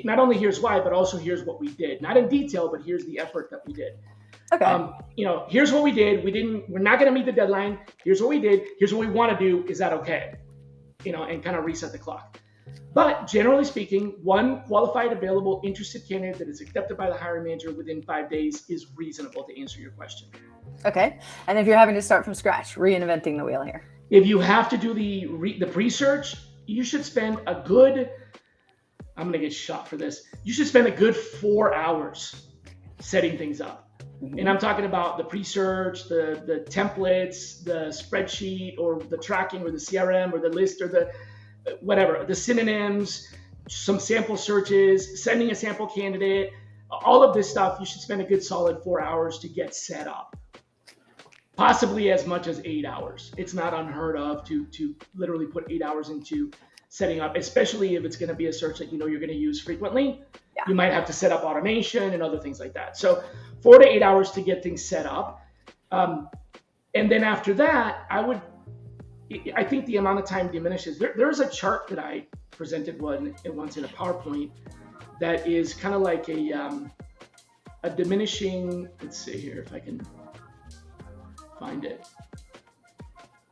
Not only here's why, but also here's what we did. Not in detail, but here's the effort that we did. Okay. Here's what we did. We're not going to meet the deadline. Here's what we did. Here's what we want to do. Is that okay? And kind of reset the clock. But generally speaking, one qualified, available, interested candidate that is accepted by the hiring manager within 5 days is reasonable to answer your question. Okay. And if you're having to start from scratch, reinventing the wheel here. If you have to do the pre-search, you should spend a good, I'm going to get shot for this. You should spend a good 4 hours setting things up. And I'm talking about the pre-search, the templates, the spreadsheet, or the tracking, or the CRM, or the list, or the whatever, the synonyms, some sample searches, sending a sample candidate, all of this stuff. You should spend a good solid 4 hours to get set up. Possibly as much as 8 hours. It's not unheard of to literally put 8 hours into setting up, especially if it's going to be a search that you're going to use frequently. Yeah. You might have to set up automation and other things like that. So 4 to 8 hours to get things set up. And then after that, I think the amount of time diminishes. There's a chart that I presented once in a PowerPoint that is kind of like a diminishing, let's see here if I can find it.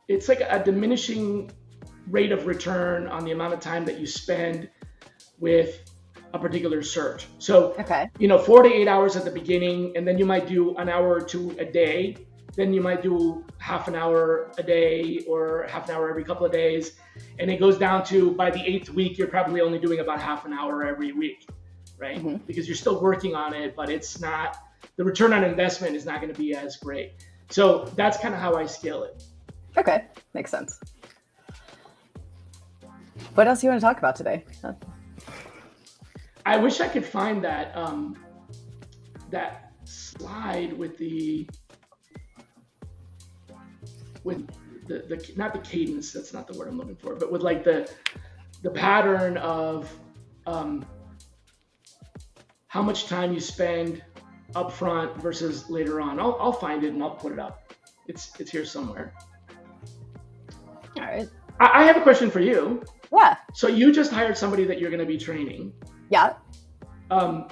It's like a diminishing rate of return on the amount of time that you spend with a particular search. So, 4 to 8 hours at the beginning, and then you might do an hour or two a day. Then you might do half an hour a day or half an hour every couple of days. And it goes down to, by the 8th week, you're probably only doing about half an hour every week, right? Mm-hmm. Because you're still working on it, but the return on investment is not going to be as great. So that's kind of how I scale it. Okay, makes sense. What else do you want to talk about today? I wish I could find that slide with the not the cadence, that's not the word I'm looking for, but with like the pattern of how much time you spend up front versus later on. I'll find it and I'll put it up. It's here somewhere. All right. I have a question for you. Yeah. So you just hired somebody that you're going to be training. Yeah. On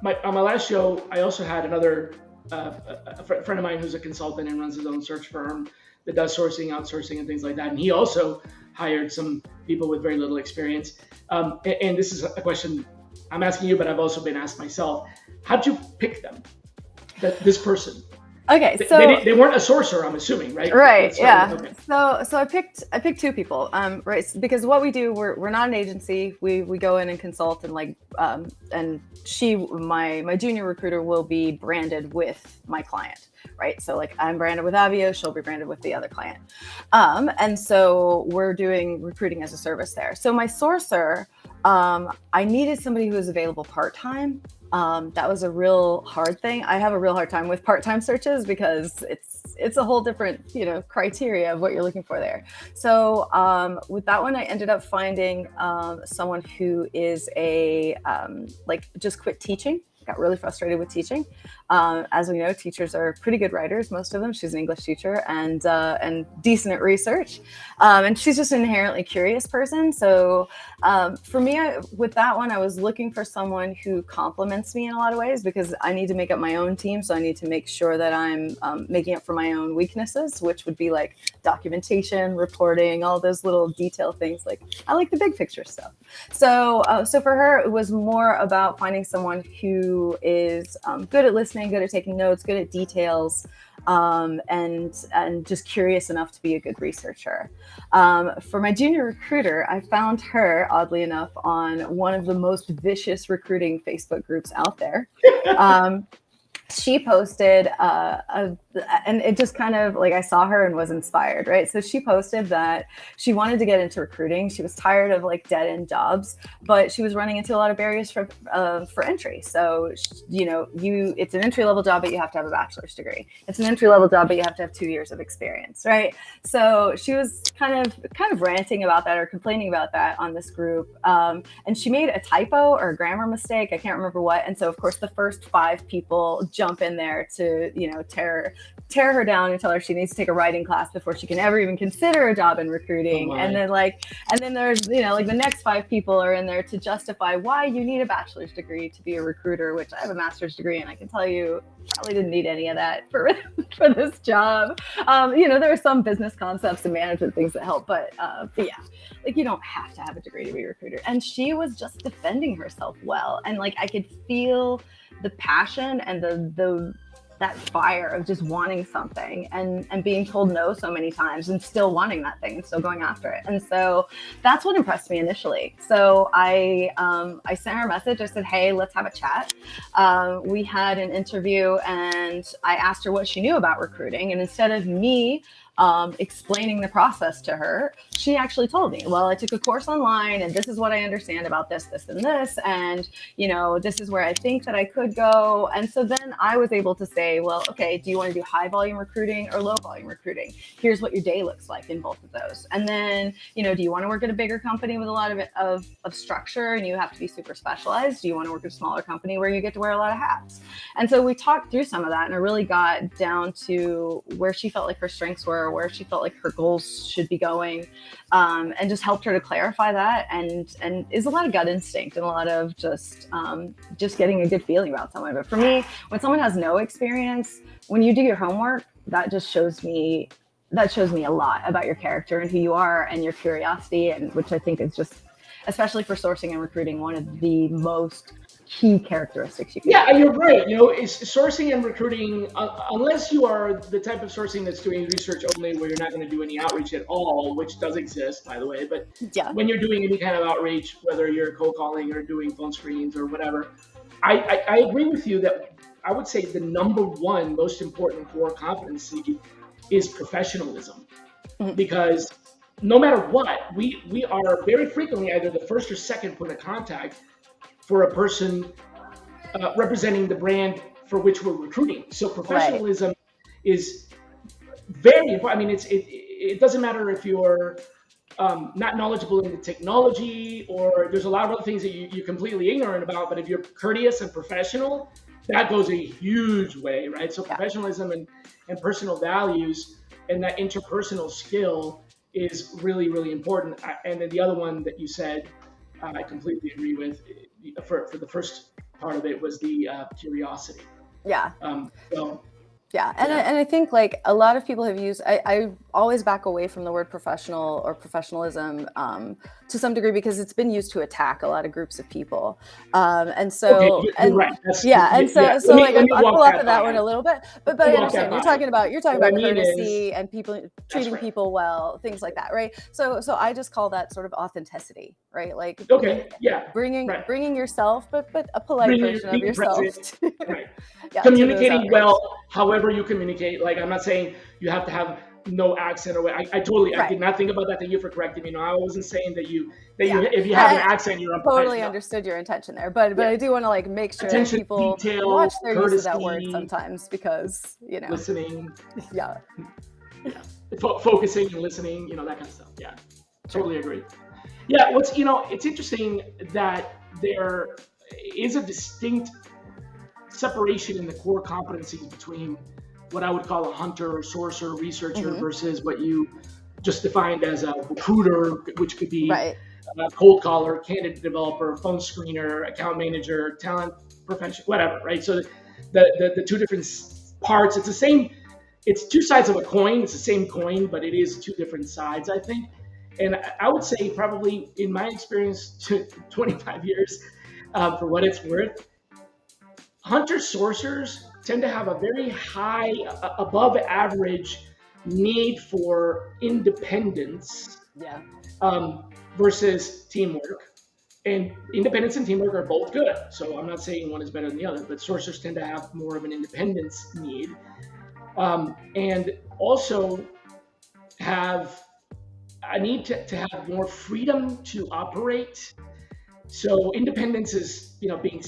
my last show, I also had another a friend of mine who's a consultant and runs his own search firm that does sourcing, outsourcing, and things like that. And he also hired some people with very little experience. And this is a question I'm asking you, but I've also been asked myself. How'd you pick them? This person? Okay, so they weren't a sourcer, I'm assuming, right? Right, yeah. Okay. So I picked two people, right? Because what we do, we're not an agency. We go in and consult, and and my junior recruiter will be branded with my client, right? So I'm branded with Avio, she'll be branded with the other client, and so we're doing recruiting as a service there. So my sourcer, I needed somebody who was available part-time. That was a real hard thing. I have a real hard time with part-time searches because it's a whole different, criteria of what you're looking for there. So with that one, I ended up finding someone who is just quit teaching. got really frustrated with teaching. As we know, teachers are pretty good writers, most of them. She's an English teacher and decent at research. And she's just an inherently curious person. So for me, with that one, I was looking for someone who complements me in a lot of ways, because I need to make up my own team. So I need to make sure that I'm making up for my own weaknesses, which would be like documentation, reporting, all those little detail things. Like, I like the big picture stuff. So for her, it was more about finding someone who is good at listening, good at taking notes, good at details, and just curious enough to be a good researcher. For my junior recruiter, I found her, oddly enough, on one of the most vicious recruiting Facebook groups out there. She posted and it just kind of like, I saw her and was inspired, right? So she posted that she wanted to get into recruiting. She was tired of like dead end jobs, but she was running into a lot of barriers for entry. So, it's an entry level job, but you have to have a bachelor's degree. It's an entry level job, but you have to have 2 years of experience, right? So she was kind of ranting about that, or complaining about that on this group. And she made a typo or a grammar mistake. I can't remember what. And so of course the first 5 people jump in there to, tear her down and tell her she needs to take a writing class before she can ever even consider a job in recruiting. And then there's, the next 5 people are in there to justify why you need a bachelor's degree to be a recruiter, which I have a master's degree, and I can tell you probably didn't need any of that for this job. There are some business concepts and management things that help, but yeah, like, you don't have to have a degree to be a recruiter. And she was just defending herself well, and like I could feel the passion and that fire of just wanting something and being told no so many times and still wanting that thing and still going after it. And so that's what impressed me initially. So I sent her a message. I said, hey, let's have a chat. We had an interview and I asked her what she knew about recruiting. And instead of me explaining the process to her, she actually told me, well, I took a course online and this is what I understand about this, this, and this. And, this is where I think that I could go. And so then I was able to say, well, okay, do you want to do high volume recruiting or low volume recruiting? Here's what your day looks like in both of those. And then, do you want to work at a bigger company with a lot of structure and you have to be super specialized? Do you want to work at a smaller company where you get to wear a lot of hats? And so we talked through some of that, and I really got down to where she felt like her strengths were, where she felt like her goals should be going, and just helped her to clarify that. And is a lot of gut instinct and a lot of just getting a good feeling about someone. But for me, when someone has no experience, when you do your homework, that just shows me a lot about your character and who you are and your curiosity, and which I think is just, especially for sourcing and recruiting, one of the most key characteristics you can and you're right. It's sourcing and recruiting, unless you are the type of sourcing that's doing research only, where you're not going to do any outreach at all, which does exist, by the way. But when you're doing any kind of outreach, whether you're cold calling or doing phone screens or whatever, I agree with you that I would say the number one most important core competency is professionalism. Mm-hmm. Because no matter what, we are very frequently either the first or second point of contact for a person representing the brand for which we're recruiting. So professionalism is very important. I mean, it doesn't matter if you're not knowledgeable in the technology, or there's a lot of other things that you're completely ignorant about, but if you're courteous and professional, that goes a huge way, right? So professionalism and personal values and that interpersonal skill is really, really important. And then the other one that you said, I completely agree with. For the first part of it was the curiosity. Yeah. Yeah, and I think like a lot of people have used, I always back away from the word professional or professionalism to some degree, because it's been used to attack a lot of groups of people. And so, okay, you're right. So like I pull off of that one a little bit, but I understand you're talking about courtesy and people treating people well, things like that, right? So I just call that sort of authenticity, right? Like bringing yourself, but a polite version of yourself. Right. Communicating well, however you communicate. Like, I'm not saying you have to have no accent or I totally I did not think about that. Thank you for correcting me. No, I wasn't saying that if you have an accent, you're totally understood your intention there, but I do want to like make sure that people watch their use of that word sometimes, because listening, focusing and listening, that kind of stuff. Yeah, totally agree. Yeah, it's interesting that there is a distinct separation in the core competencies between what I would call a hunter or sourcer, researcher versus what you just defined as a recruiter, which could be Right. a cold caller, candidate developer, phone screener, account manager, talent professional, whatever, right? So the two different parts, it's the same, it's two sides of a coin. It's the same coin, but it is two different sides, I think. And I would say probably in my experience, 25 years, for what it's worth, hunter sourcers tend to have a very high, above average need for independence Yeah. versus teamwork. And independence and teamwork are both good. So I'm not saying one is better than the other, but sourcers tend to have more of an independence need. And also have a need to have more freedom to operate. So independence is, being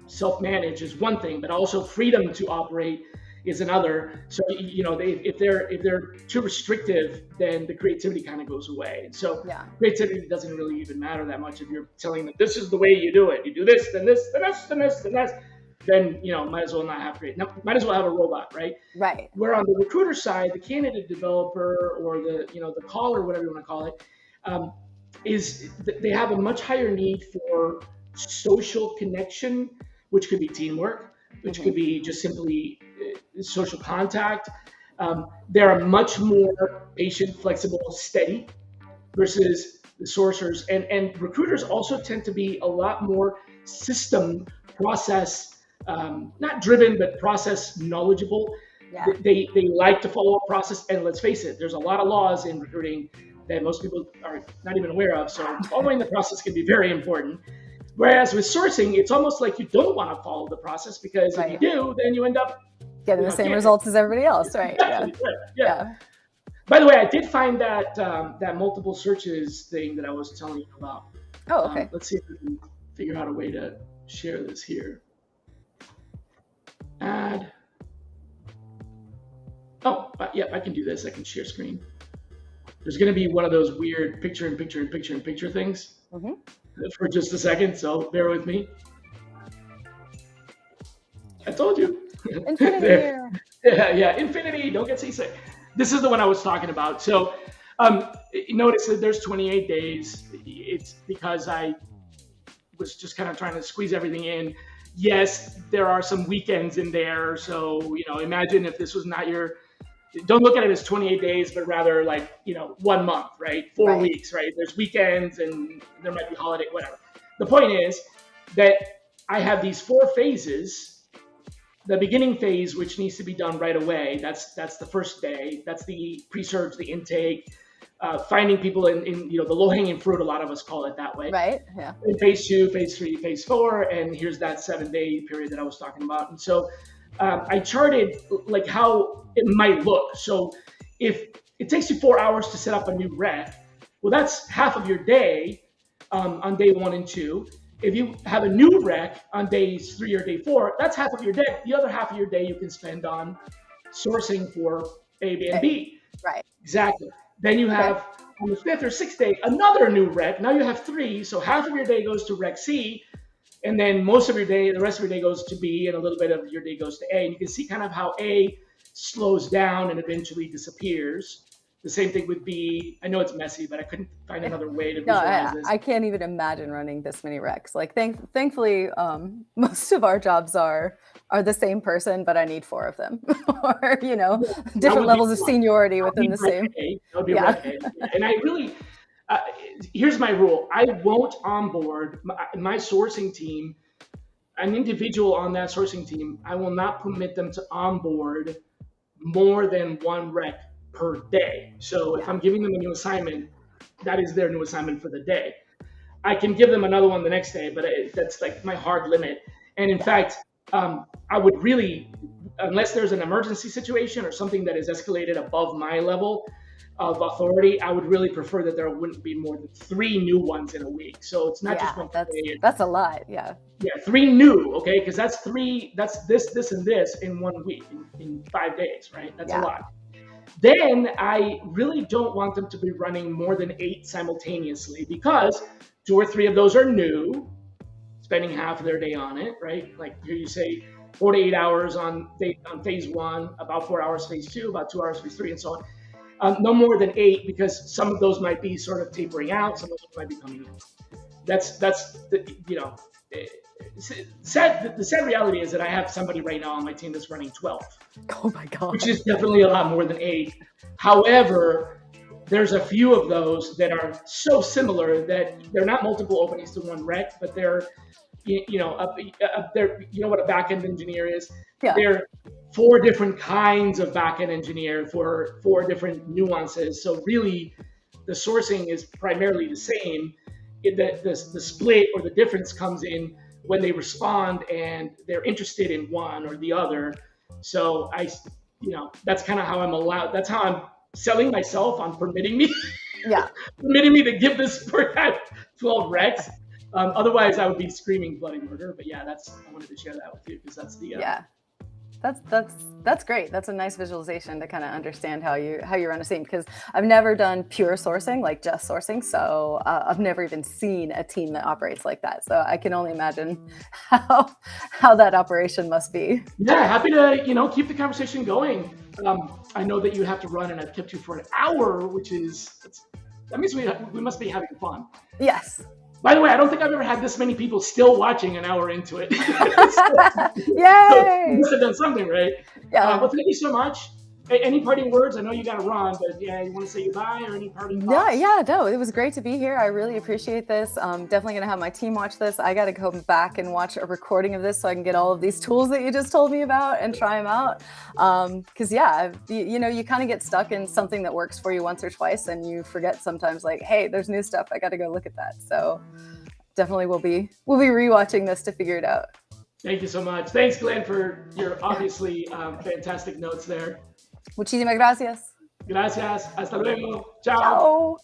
self-managed is one thing, but also freedom to operate is another. So if they're too restrictive, then the creativity kind of goes away. And so creativity doesn't really even matter that much if you're telling them this is the way you do it. You do this, then this, then this, then this, then that. Then might as well not have might as well have a robot, right? Right. Where on the recruiter side, the candidate developer or the caller, whatever you want to call it, is they have a much higher need for social connection, which could be teamwork, which could be just simply social contact. They're much more patient, flexible, steady versus the sourcers. And recruiters also tend to be a lot more system process, not driven, but process knowledgeable. Yeah. They like to follow a process. And let's face it, there's a lot of laws in recruiting that most people are not even aware of. So following the process can be very important. Whereas with sourcing, it's almost like you don't want to follow the process because if you do, then you end up getting the same results as everybody else, right? Yeah. By the way, I did find that that multiple searches thing that I was telling you about. Oh, okay. Let's see if we can figure out a way to share this here. Add. Oh, yeah, I can do this. I can share screen. There's going to be one of those weird picture in picture in picture in picture things for just a second, so bear with me. I told you. Infinity here. Yeah, infinity. Don't get seasick. This is the one I was talking about. So notice that there's 28 days. It's because I was just kind of trying to squeeze everything in. Yes, there are some weekends in there. So, imagine if this was not don't look at it as 28 days, but rather like, 1 month, right? 4 weeks, right? There's weekends and there might be holiday, whatever. The point is that I have these 4 phases. The beginning phase, which needs to be done right away, that's the first day. That's the pre-search, the intake, finding people in the low-hanging fruit. A lot of us call it that way. Right. Yeah. In phase 2, phase 3, phase 4, and here's that 7-day period that I was talking about. And so I charted like how it might look. So if it takes you 4 hours to set up a new rec, well, that's half of your day on day 1 and 2. If you have a new rec on days 3 or day 4, that's half of your day. The other half of your day you can spend on sourcing for A, B, and B. Right. Exactly. Then you have on the 5th or 6th day another new rec. Now you have 3, so half of your day goes to rec C, and then most of your day, the rest of your day goes to B, and a little bit of your day goes to A. And you can see kind of how A slows down and eventually disappears. The same thing with B. I know it's messy, but I couldn't find another way to visualize this. I can't even imagine running this many recs. Like, thankfully, most of our jobs are the same person, but I need 4 of them, or different levels of seniority within the same. That would be rec A. And I really, here's my rule: I won't onboard my sourcing team, an individual on that sourcing team. I will not permit them to onboard more than 1 rec per day. So if I'm giving them a new assignment, that is their new assignment for the day. I can give them another one the next day, but that's like my hard limit. And in fact, I would really, unless there's an emergency situation or something that is escalated above my level of authority, I would really prefer that there wouldn't be more than 3 new ones in a week. So it's not just one per day. That's a lot. Yeah, 3 new, okay? Because that's this, and this in 1 week, in 5 days, right? That's a lot. Then I really don't want them to be running more than 8 simultaneously because 2 or 3 of those are new. spending half of their day on it, right? Like here you say 4 to 8 hours on phase one, about 4 hours phase two, about 2 hours phase three, and so on. No more than 8 because some of those might be sort of tapering out, some of those might be coming in. That's the, the sad reality is that I have somebody right now on my team that's running 12. Oh my God. Which is definitely a lot more than 8. However, there's a few of those that are so similar that they're not multiple openings to one rec, but they're, they're, what a back-end engineer is? Yeah. They're 4 different kinds of back-end engineer for 4 different nuances. So really, the sourcing is primarily the same. The split or the difference comes in when they respond and they're interested in one or the other. So that's kind of how I'm allowed. That's how I'm selling myself on permitting me. Yeah. Permitting me to give this per 12 recs. Otherwise, I would be screaming bloody murder. But yeah, I wanted to share that with you because that's the yeah. That's great. That's a nice visualization to kind of understand how you run a team, because I've never done pure sourcing, like just sourcing. So I've never even seen a team that operates like that. So I can only imagine how that operation must be. Yeah, happy to keep the conversation going. I know that you have to run, and I've kept you for an hour, that means we must be having fun. Yes. By the way, I don't think I've ever had this many people still watching an hour into it. Yay! So you must have done something, right? Yeah. Well, thank you so much. Any parting words? I know you got to run, but yeah, you want to say goodbye or any parting thoughts? No, it was great to be here. I really appreciate this. Definitely going to have my team watch this. I got to go back and watch a recording of this so I can get all of these tools that you just told me about and try them out. Because you kind of get stuck in something that works for you once or twice, and you forget sometimes, like, hey, there's new stuff. I got to go look at that. So definitely we'll be rewatching this to figure it out. Thank you so much. Thanks, Glenn, for your obviously fantastic notes there. Muchísimas gracias. Gracias. Hasta luego. Ciao. Ciao.